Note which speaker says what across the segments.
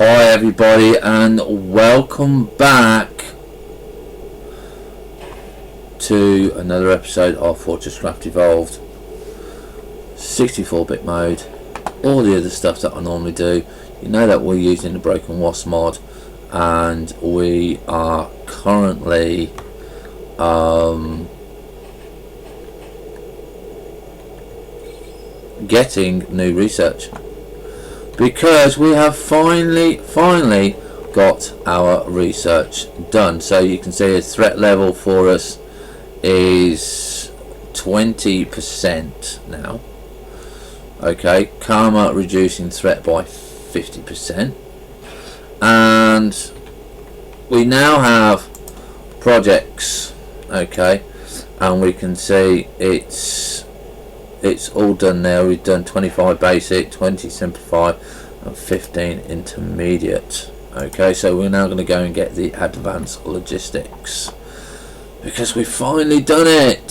Speaker 1: Hi everybody, and welcome back to another episode of FortressCraft Evolved. 64-bit mode, all the other stuff that I normally do. You know that we're using the Broken Wasp mod, and we are currently getting new research, because we have finally got our research done. So you can see the threat level for us is 20% now. Okay, karma reducing threat by 50%, and we now have projects. Okay, and we can see it's all done now. We've done 25 basic, 20 simplified, and 15 intermediate. Okay, so we're now going to go and get the advanced logistics, because we've finally done it.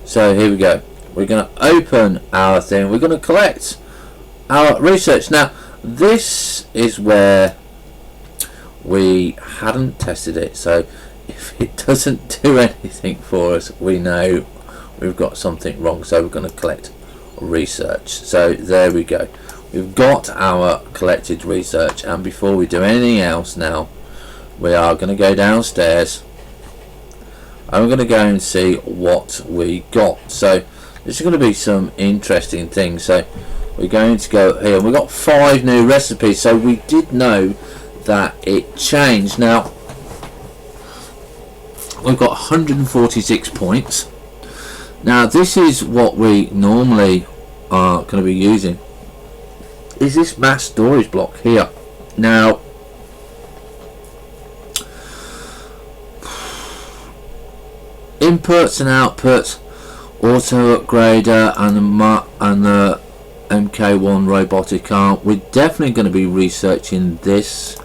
Speaker 1: So here we go. We're going to open our thing. We're going to collect our research. Now this is where we hadn't tested it, so if it doesn't do anything for us, we know we've got something wrong. So we're going to collect research. So there we go. We've got our collected research, and before we do anything else now, we are going to go downstairs and we're going to go and see what we got. So this is going to be some interesting things. So we're going to go here. We've got 5 new recipes, so we did know that it changed. Now we've got 146 points. Now this is what we normally are going to be using, is this mass storage block here. Now inputs and outputs, auto upgrader, and the MK1 robotic arm. We're definitely going to be researching this,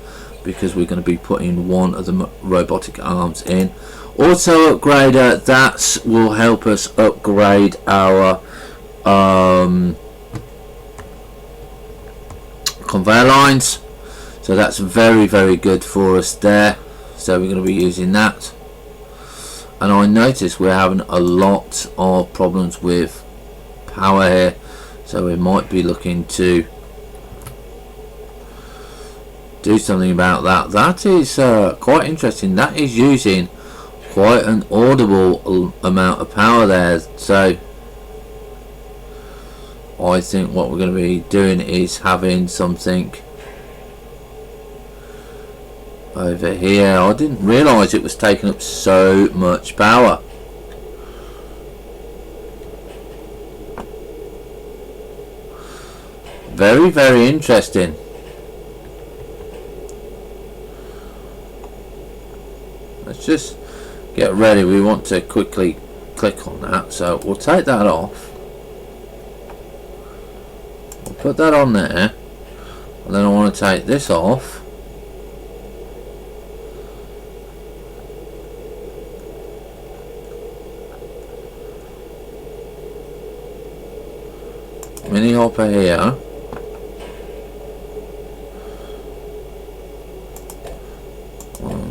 Speaker 1: because we're going to be putting one of the robotic arms in. Auto upgrader, that will help us upgrade our conveyor lines, so that's very good for us there. So we're going to be using that. And I notice we're having a lot of problems with power here, so we might be looking to do something about that. That is quite interesting. That is using quite an audible amount of power there. So I think what we're going to be doing is having something over here. I didn't realise it was taking up so much power. Very interesting. Let's just get ready. We want to quickly click on that, so we'll take that off. We'll put that on there, and then I want to take this off. Mini hopper here.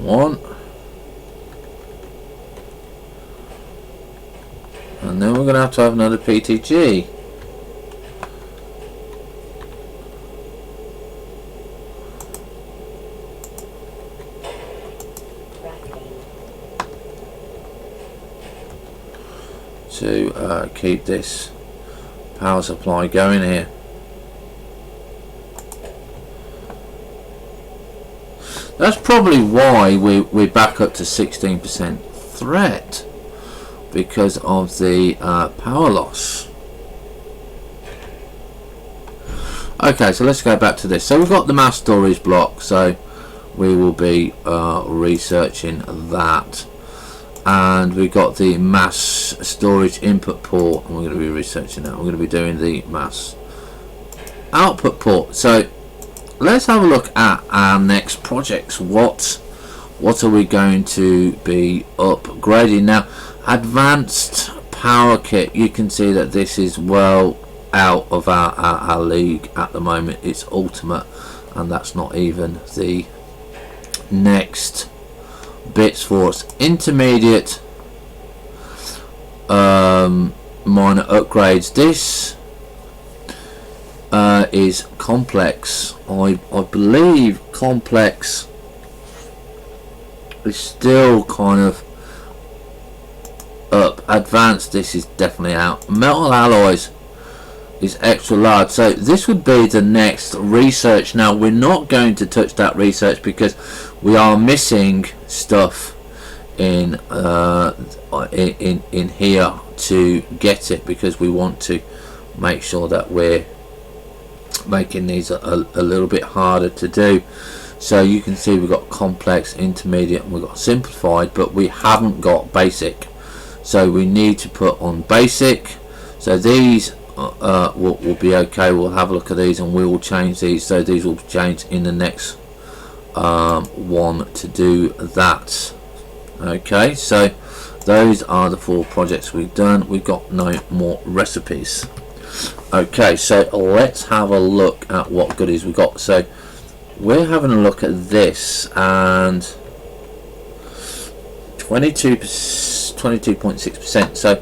Speaker 1: One. And then we're going to have another PTG. To keep this power supply going here. That's probably why we're back up to 16% threat, because of the power loss. Okay, so let's go back to this. So we've got the mass storage block, so we will be researching that. And we've got the mass storage input port, and we're going to be researching that. We're going to be doing the mass output port. So let's have a look at our next projects. What are we going to be upgrading now? Advanced power kit. You can see that this is well out of our league at the moment. It's ultimate, and that's not even the next bits for us. Intermediate, minor upgrades. This is complex. I believe complex is still kind of up. Advanced, this is definitely out. Metal alloys is extra large, so this would be the next research. Now we're not going to touch that research because we are missing stuff in here to get it, because we want to make sure that we're making these a little bit harder to do. So you can see we've got complex, intermediate, and we've got simplified, but we haven't got basic, so we need to put on basic. So these will be okay. We'll have a look at these and we will change these, so these will change in the next one to do that. Okay, so those are the 4 projects we've done. We've got no more recipes. Okay, so let's have a look at what goodies we got. So we're having a look at this, and 22.6%. So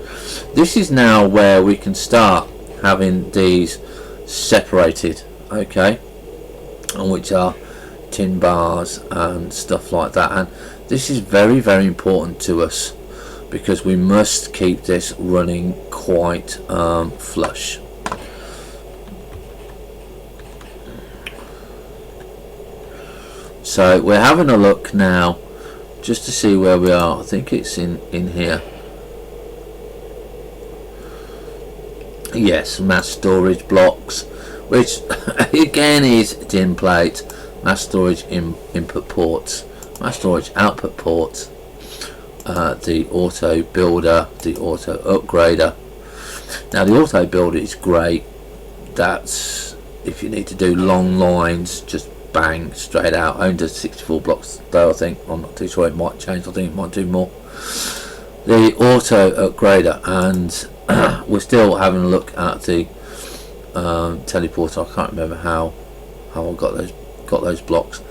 Speaker 1: this is now where we can start having these separated, okay, and which are tin bars and stuff like that. And this is very, very important to us because we must keep this running quite flush. So we're having a look now just to see where we are. I think it's in here. Yes, mass storage blocks, which again is tin plate, mass storage input ports, mass storage output ports, the auto builder, the auto upgrader. Now the auto builder is great. That's if you need to do long lines, just bang straight out. Only does 64 blocks though, I think. I'm not too sure, it might change. I think it might do more. The auto upgrader, and we're still having a look at the teleporter. I can't remember how I got those blocks.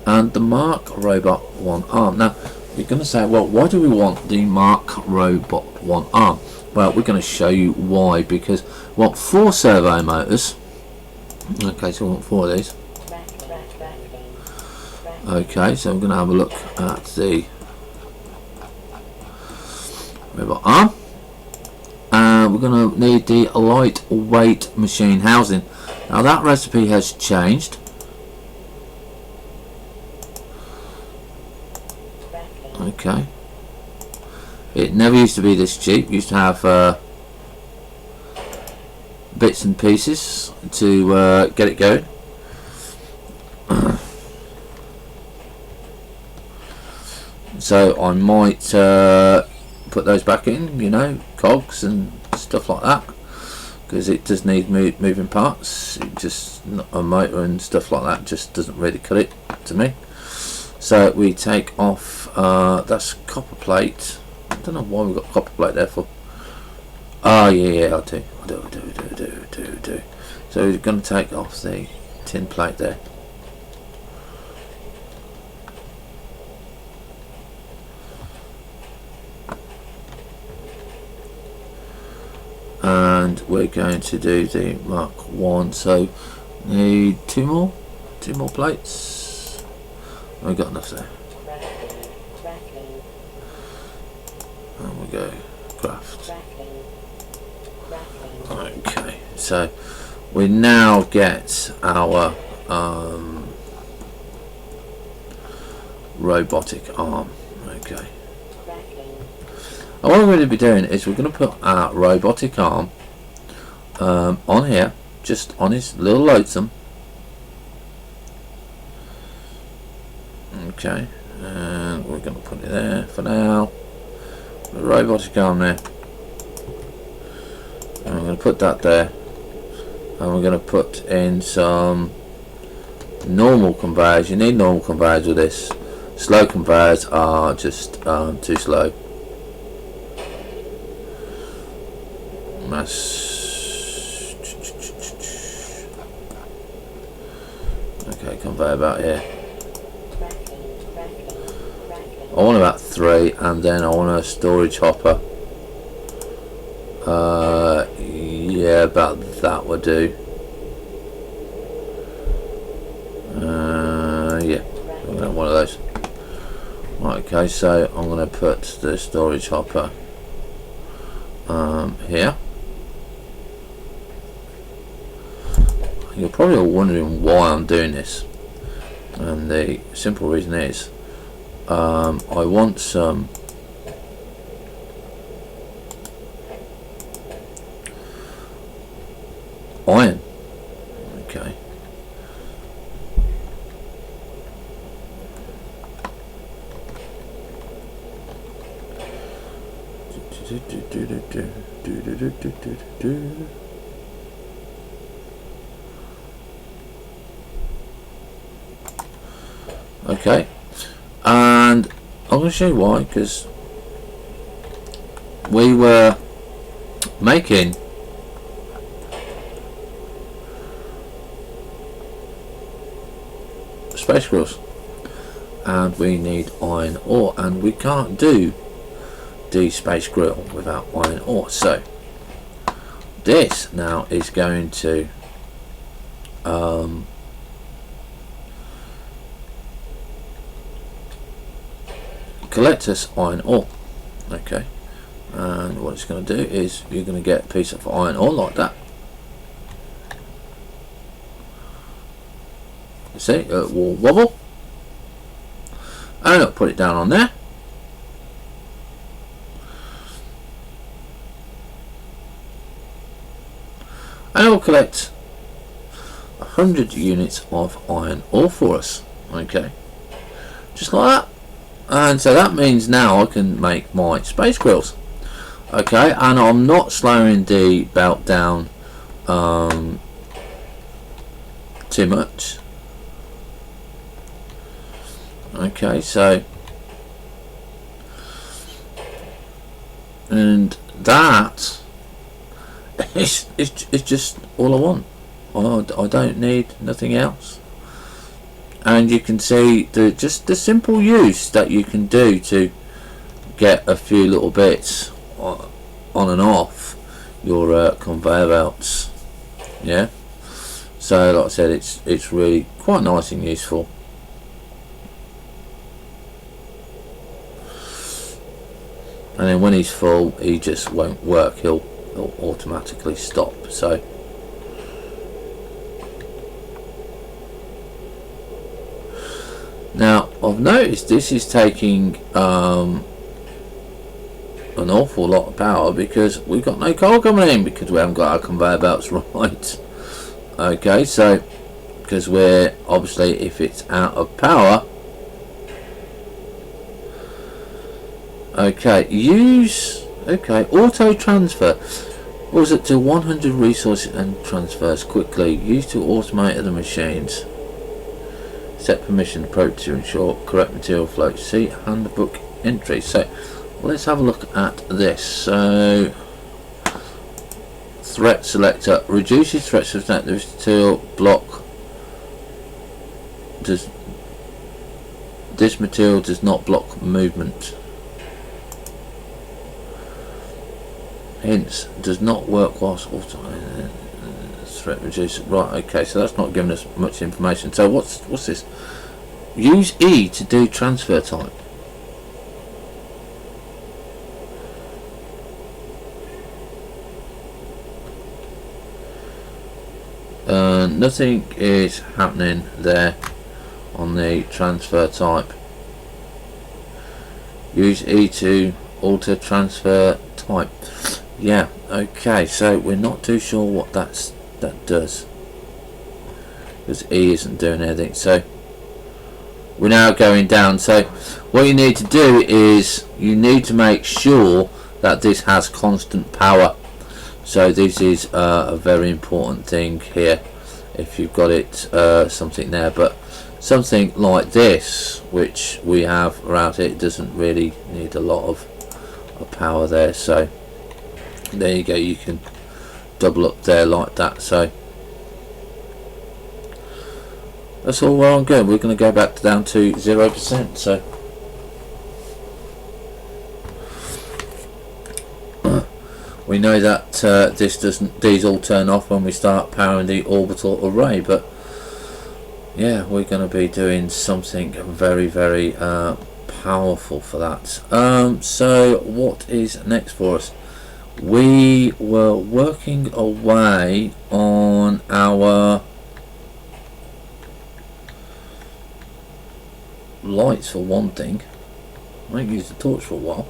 Speaker 1: And the Mark Robot 1 arm. Now you're going to say, well, why do we want the Mark Robot 1 arm? Well, we're going to show you why. Because we want 4 servo motors. Okay, so we want 4 of these. Okay, so I'm going to have a look at the robot arm, and we're going to need the lightweight machine housing. Now that recipe has changed. Okay, it never used to be this cheap. It used to have bits and pieces to get it going. So I might put those back in, you know, cogs and stuff like that, because it does need moving parts. It just, a motor and stuff like that just doesn't really cut it to me. So we take off, that's copper plate. I don't know why we've got copper plate there for. Oh yeah, I do. So we're going to take off the tin plate there. And we're going to do the Mark 1, so need 2 more plates. We've got enough there. And we go craft. Okay, so we now get our robotic arm. Okay. And what we're going to be doing is we're going to put our robotic arm on here, just on his little loadsome. Okay, and we're going to put it there for now. The robotic arm there. And we're going to put that there. And we're going to put in some normal conveyors. You need normal conveyors with this. Slow conveyors are just too slow. Mass conveyor belt here. I want about 3, and then I want a storage hopper. Yeah, about that would do. Yeah, I'm gonna have one of those. Right, okay, so I'm gonna put the storage hopper here. You're probably all wondering why I'm doing this, and the simple reason is I want some iron. Okay. Okay, and I'm going to show you why, because we were making space grills and we need iron ore, and we can't do the space grill without iron ore. So this now is going to collect us iron ore. Okay, and what it's going to do is you're going to get a piece of iron ore like that. You see, it will wobble, and I'll put it down on there. And it will collect 100 units of iron ore for us. Okay, just like that. And so that means now I can make my space grills. Okay, and I'm not slowing the belt down too much. Okay, so, and that is just all I want. I don't need nothing else. And you can see just the simple use that you can do to get a few little bits on and off your conveyor belts. Yeah, so like I said, it's really quite nice and useful. And then when he's full, he just won't work, he'll automatically stop. So now I've noticed this is taking an awful lot of power, because we've got no coal coming in, because we haven't got our conveyor belts right. Okay, so because we're obviously, if it's out of power, okay, auto transfer was it to 100 resources and transfers quickly, used to automate other machines. Set permission approach to ensure correct material flow. See handbook entry. So let's have a look at this. So threat selector reduces threats to the material block. This material does not block movement. Hence, does not work whilst auto threat reduce. Right, okay, so that's not giving us much information. So what's this? Use E to do transfer type. Nothing is happening there on the transfer type. Use E to alter transfer type. Yeah, okay, so we're not too sure what that does, because E isn't doing anything. So we're now going down. So what you need to do is you need to make sure that this has constant power. So this is a very important thing here. If you've got it something there, but something like this which we have around here, it doesn't really need a lot of power there. So there you go, you can double up there like that. So that's all well and good. We're going to go back down to 0%. So we know that these all turn off when we start powering the orbital array, but yeah, we're going to be doing something very, very powerful for that. So what is next for us? We were working away on our lights for one thing. I might use the torch for a while.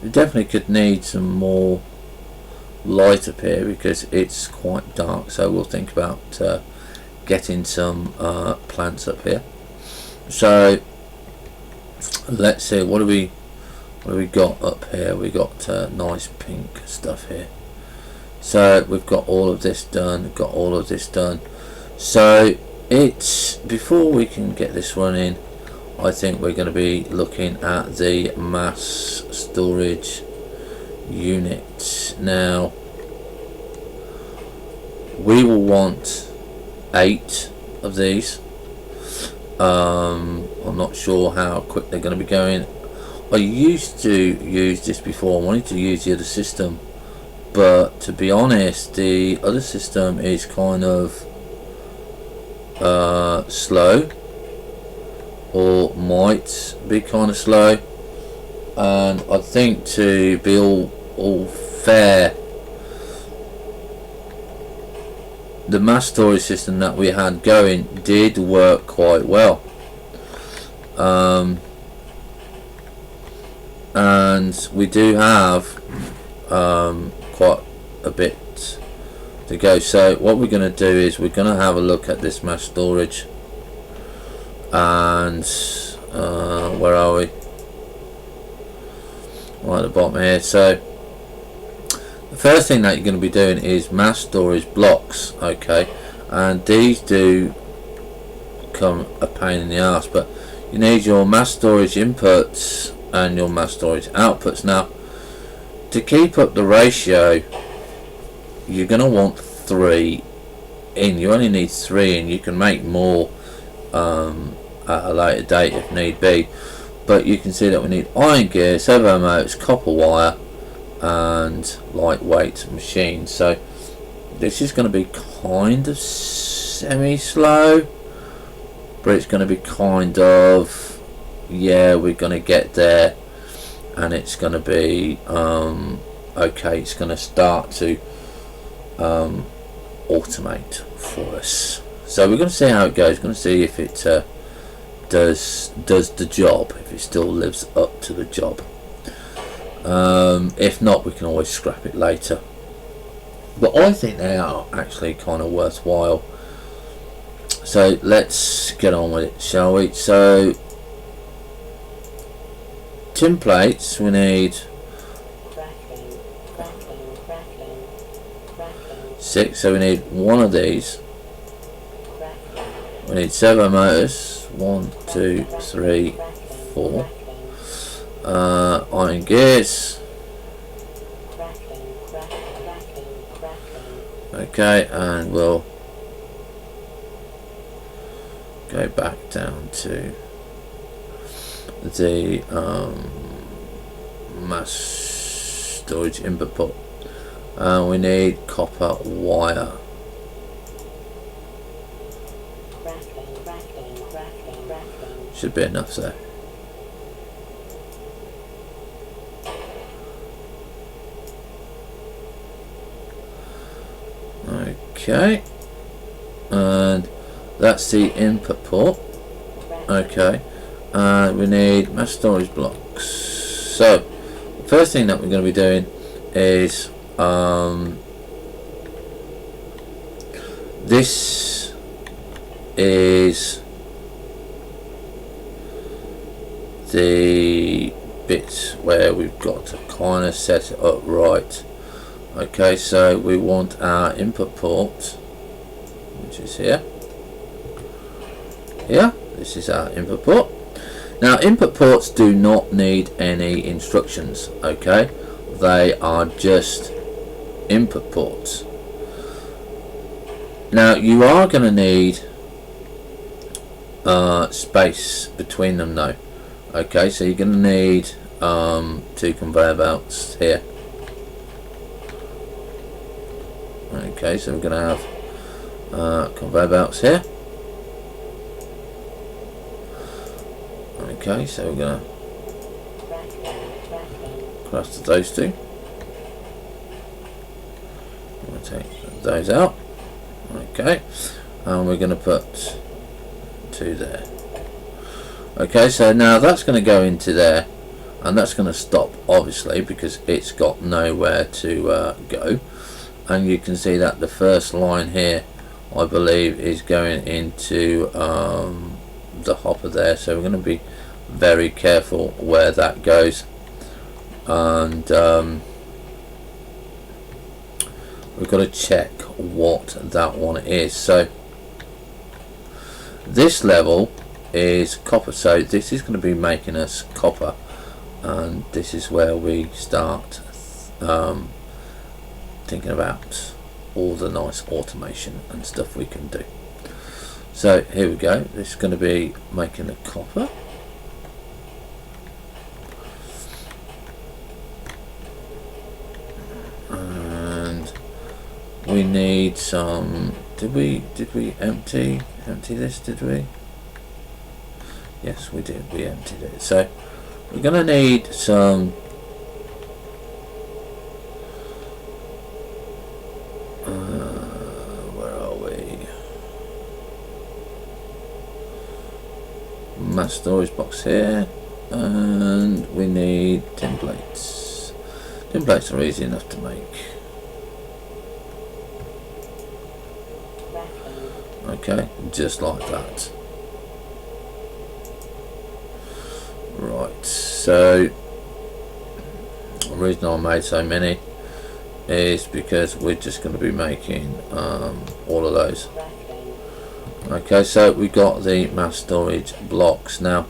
Speaker 1: We definitely could need some more light up here because it's quite dark, so we'll think about getting some plants up here. So let's see, what do we got up here? We got nice pink stuff here. So we've got all of this done, so it's, before we can get this running, I think we're going to be looking at the mass storage unit. Now we will want 8 of these. I'm not sure how quick they're going to be going. I used to use this before. I wanted to use the other system, but to be honest, the other system is kind of slow, or might be kind of slow, and I think, to be all fair, the mass storage system that we had going did work quite well, and we do have quite a bit to go. So what we're going to do is we're going to have a look at this mass storage, and where are we? Right at the bottom here. So the first thing that you're going to be doing is mass storage blocks, okay, and these do come a pain in the ass, but you need your mass storage inputs and your mass storage outputs. Now, to keep up the ratio, you're going to want 3 in. You only need 3, and you can make more at a later date if need be, but you can see that we need iron gear, servo motors, copper wire, and lightweight machines. So this is going to be kind of semi-slow, but it's going to be kind of, yeah, we're going to get there, and it's going to be okay. It's going to start to automate for us. So we're going to see how it goes. We're going to see if it does the job, if it still lives up to the job. If not, we can always scrap it later, but I think they are actually kind of worthwhile. So let's get on with it, shall we? So tin plates, we need 6, so we need 1 of these. We need servo motors, 1, 2, 3, 4. Iron gears. Okay, and we'll go back down to the mass storage input port. We need copper wire. Should be enough there. Okay, and that's the input port. Okay, and we need mass storage blocks. So the first thing that we're going to be doing is this is the bit where we've got to kind of set it up right. Okay, so we want our input port, which is here. Yeah, this is our input port. Now, input ports do not need any instructions. Okay, they are just input ports. Now you are going to need space between them though. Okay, so you're going to need 2 conveyor belts here. Okay, so we're going to have conveyor belts here. Okay, so we're going to craft those 2. I'm going to take those out. Okay, and we're going to put 2 there. Okay, so now that's going to go into there, and that's going to stop obviously because it's got nowhere to go. And you can see that the first line here, I believe, is going into the hopper there, so we're going to be very careful where that goes. And we've got to check what that one is. So this level is copper, so this is going to be making us copper, and this is where we start thinking about all the nice automation and stuff we can do. So here we go, this is going to be making the copper. And we need some, did we empty this, did we? Yes, we did, we emptied it. So we're going to need some where are we? Mass storage box here, and we need tin plates. Tin plates are easy enough to make. Okay, just like that. Right, so the reason I made so many is because we're just going to be making all of those. Okay, so we got the mass storage blocks. Now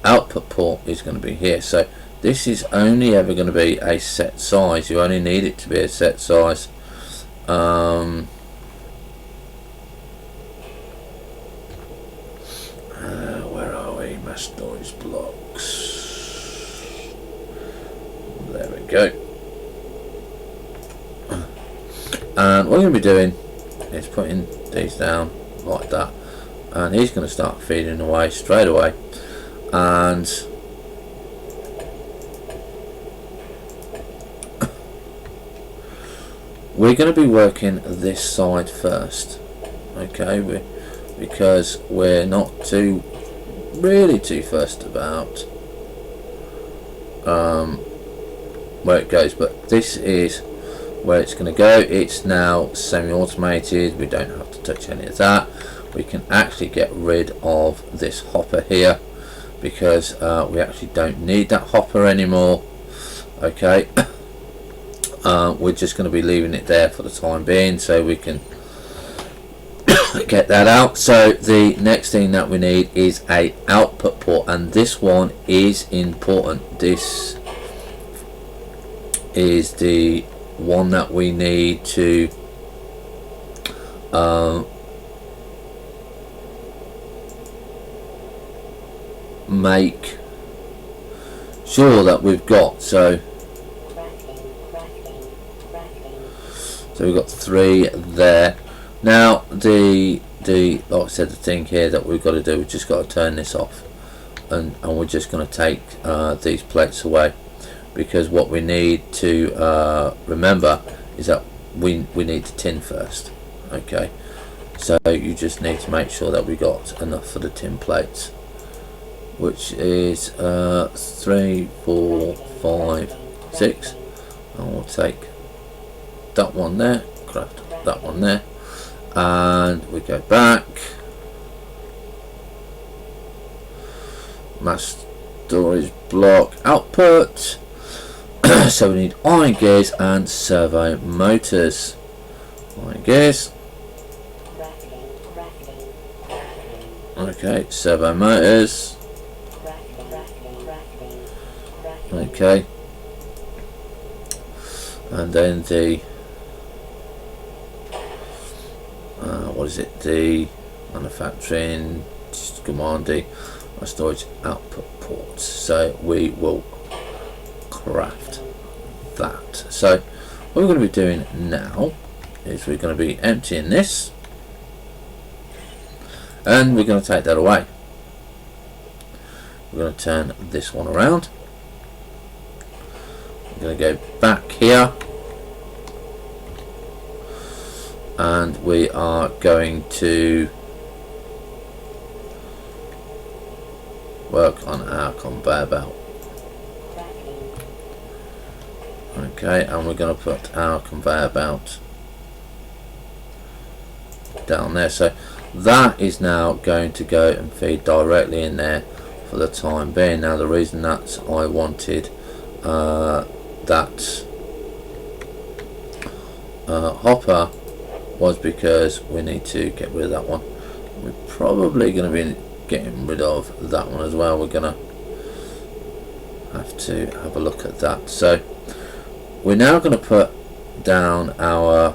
Speaker 1: output port is going to be here, so this is only ever going to be a set size. You only need it to be a set size. Where are we? Mass storage blocks. There we go. And what we're going to be doing is putting these down like that, and he's going to start feeding away straight away. And we're going to be working this side first, okay, because we're not really too fussed about where it goes, but this is where it's going to go. It's now semi-automated, we don't have to touch any of that. We can actually get rid of this hopper here because we actually don't need that hopper anymore. Okay, we're just going to be leaving it there for the time being so we can get that out. So the next thing that we need is a output port, and this one is important. This is the one that we need to make sure that we've got. So we've got 3 there. Now the like I said, the thing here that we've got to do, we've just got to turn this off, and we're just going to take these plates away, because what we need to remember is that we need the tin first. Okay, so you just need to make sure that we got enough for the tin plates, which is 3, 4, 5, 6, and we'll take that one there, craft that one there, and we go back, mass storage block output. So we need iron gears and servo motors. Iron gears. Okay, servo motors. Okay. and then the what is it, the manufacturing command D storage output ports. So we will craft that. So what we're going to be doing now is we're going to be emptying this, and we're going to take that away. We're going to turn this one around. We're going to go back here, and we are going to work on our conveyor belt. Okay, and we're going to put our conveyor belt down there. So that is now going to go and feed directly in there for the time being. Now the reason that I wanted that hopper was because we need to get rid of that one. We're probably going to be getting rid of that one as well. We're going to have a look at that. So we're now going to put down our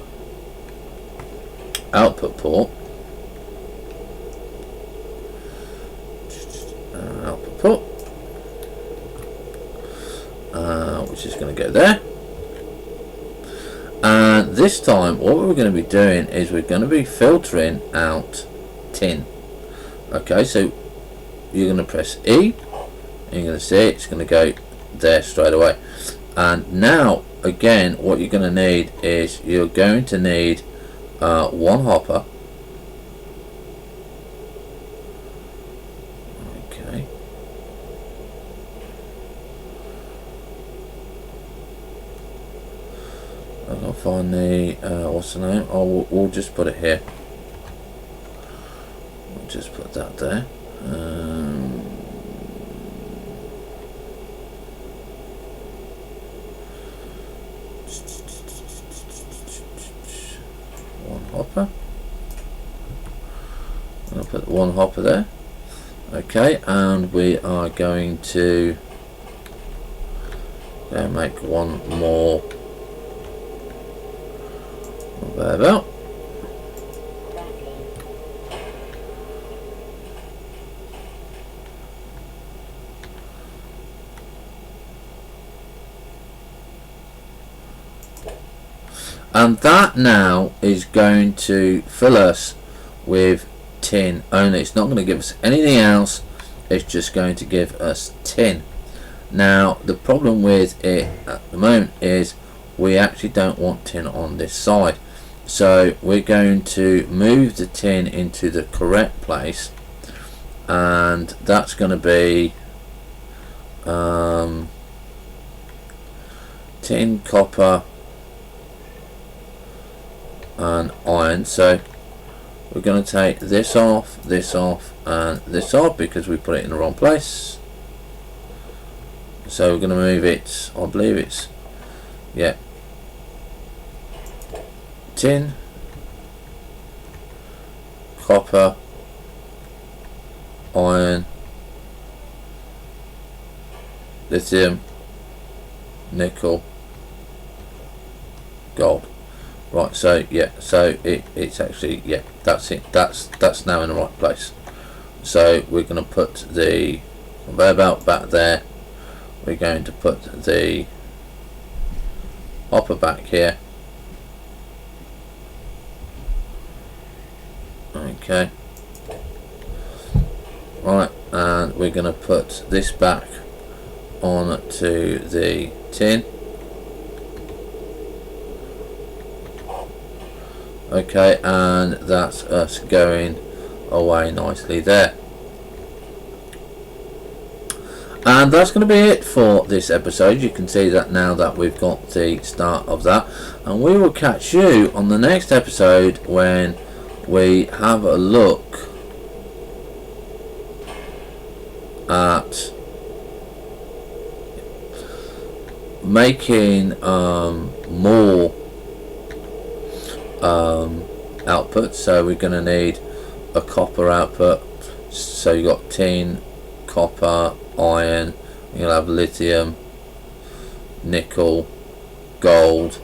Speaker 1: output port. Which is going to go there. And this time what we're going to be doing is we're going to be filtering out tin. Okay, so you're going to press E, and you're going to see it's going to go there straight away. And now again, what you're going to need is you're going to need one hopper. Okay. I'll find the what's the name? Oh, we'll just put it here. We'll just put that there. One hopper. I'll put one hopper there. Okay, and we are going to make one more conveyor belt. And that now is going to fill us with tin only. It's not going to give us anything else, it's just going to give us tin. Now the problem with it at the moment is we actually don't want tin on this side, so we're going to move the tin into the correct place, and that's going to be tin, copper and iron. So we're going to take this off, and this off because we put it in the wrong place. So we're going to move it, I believe it's, yeah, tin, copper, iron, lithium, nickel, gold. Right, so yeah, so it's actually, yeah, that's it, that's now in the right place. So we're going to put the conveyor belt back there. We're going to put the hopper back here. Okay, right, and we're going to put this back on to the tin. Okay, and that's us going away nicely there. And that's going to be it for this episode. You can see that now that we've got the start of that, and we will catch you on the next episode when we have a look at making more output. So we're going to need a copper output, so you got tin, copper, iron, you'll have lithium, nickel, gold,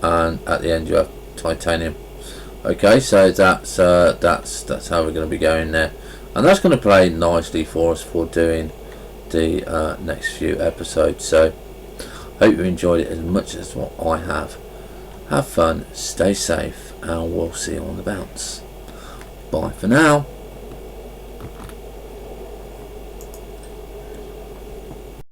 Speaker 1: and at the end you have titanium. Okay, so that's how we're going to be going there, and that's going to play nicely for us for doing the next few episodes. So hope you enjoyed it as much as what I have. Have fun, stay safe, and we'll see you on the bounce. Bye for now.